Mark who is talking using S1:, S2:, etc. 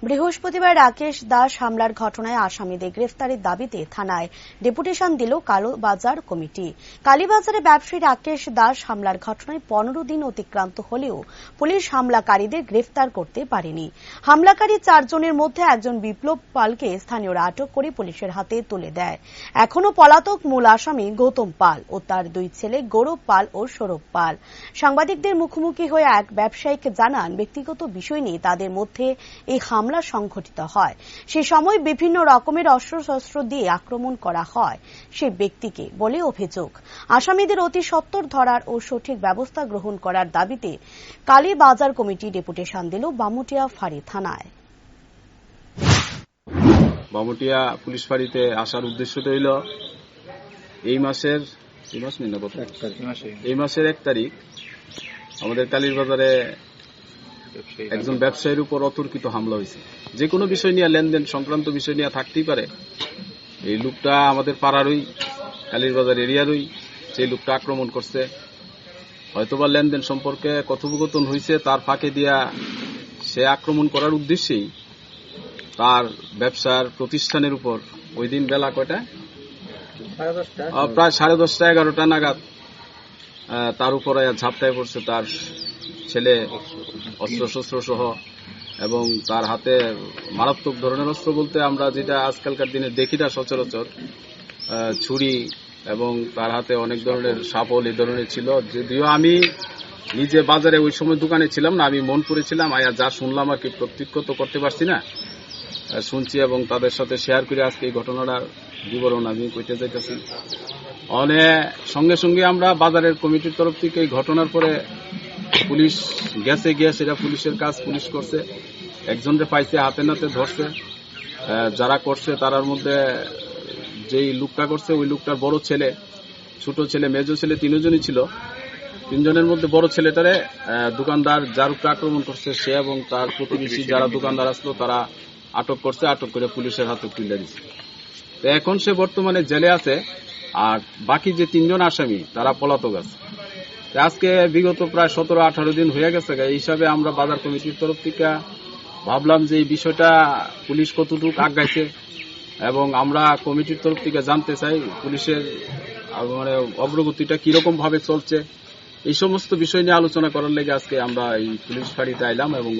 S1: বৃহস্পতিবার রাকেশ দাস হামলার ঘটনায় আসামিদের গ্রেফতারের দাবিতে থানায় ডেপুটেশন দিল কালীবাজার কমিটি। কালীবাজারে ব্যবসায়ী রাকেশ দাস হামলার ঘটনায় 15 দিন অতিক্রান্ত হলেও পুলিশ হামলাকারীদের গ্রেফতার করতে পারেনি। হামলাকারী 4 জনের মধ্যে একজন বিপ্লব পালকে স্থানীয়রা আটক করে পুলিশের হাতে তুলে দেয়। এখনো পলাতক মূল আসামি গৌতম পাল ও তার 2 ছেলে গৌরব পাল ও সৌরভ পাল। সাংবাদিকদের মুখোমুখি হয়ে এক ব্যবসায়ীকে জানান, ব্যক্তিগত বিষয় নিয়ে তাদের মধ্যে এই হামলা সংঘটিত হয়। সে সময় বিভিন্ন রকমের অস্ত্রশস্ত্র দিয়ে আক্রমণ করা হয় সে ব্যক্তিকে বলে অভিযোগ। আসামিদের অতি সত্বর ধরার ও সঠিক ব্যবস্থা গ্রহণ করার দাবিতে কালীবাজার কমিটি ডেপুটেশন দিল বামুটিয়া ফাঁড়ি থানায়।
S2: বামুটিয়া পুলিশ ফাঁড়িতে আসার উদ্দেশ্য হইল এই মাসের 1 তারিখ আমাদের কালীবাজারে একজন ব্যবসায়ীর উপর অতর্কিত হামলা হয়েছে। যে কোনো বিষয় নিয়ে, লেনদেন সংক্রান্ত বিষয় নিয়ে থাকতেই পারে। এই লোকটা আমাদের পাড়ারই, কালীবাজার এরিয়ারই, সেই লোকটা আক্রমণ করছে। হয়তোবা লেনদেন সম্পর্কে কথোপকথন হয়েছে, তার ফাঁকে দিয়া সে আক্রমণ করার উদ্দেশ্যেই তার ব্যবসার প্রতিষ্ঠানের উপর ওই দিন বেলা কয়টা, প্রায় 10:30 11টা নাগাদ তার উপর ঝাপটায় পড়ছে তার ছেলে অস্ত্রশস্ত্র সহ, এবং তার হাতে মারাত্মক ধরনের অস্ত্র বলতে আমরা যেটা আজকালকার দিনে দেখি না সচরাচর, ছুরি, এবং তার হাতে অনেক ধরনের শাবল এই ধরনের ছিল। যদিও আমি নিজে বাজারে ওই সময় দোকানে ছিলাম না, আমি মনপুরে ছিলাম। যা শুনলাম আর কি প্রত্যক্ষ তো করতে পারছি না, শুনছি এবং তাদের সাথে শেয়ার করে আজকে এই ঘটনাটার বিবরণ আমি কইতে চাইতেছি। সঙ্গে সঙ্গে আমরা বাজারের কমিটির তরফ থেকে এই ঘটনার পরে পুলিশ গিয়ে সেটা পুলিশের কাজ, পুলিশ করছে। একজনকে পাইছে, হাতে নাতে ধরছে। যারা করছে তার মধ্যে যেই লোকটা করছে ওই লোকটার বড় ছেলে, ছোট ছেলে, মেজো ছেলে, 3 জনই ছিল। 3 জনের মধ্যে বড় ছেলেটারে দোকানদার যার উপরে আক্রমণ করছে সে এবং তার প্রতিবেশী যারা দোকানদার আসলো তারা আটক করছে, আটক করে পুলিশের হাতে তুলে দিচ্ছে। তো এখন সে বর্তমানে জেলে আছে, আর বাকি যে 3 জন আসামি তারা পলাতক আছে। আজকে বিগত প্রায় 17-18 দিন হয়ে গেছে। এই হিসাবে আমরা বাজার কমিটির তরফ থেকে ভাবলাম যে এই বিষয়টা পুলিশ কতটুকু আগাইছে, এবং আমরা কমিটির তরফ থেকে জানতে চাই পুলিশের অগ্রগতিটা কিরকম ভাবে চলছে। এই সমস্ত বিষয় নিয়ে আলোচনা করার লেগে আজকে আমরা এই পুলিশ ফাঁড়িতে আইলাম এবং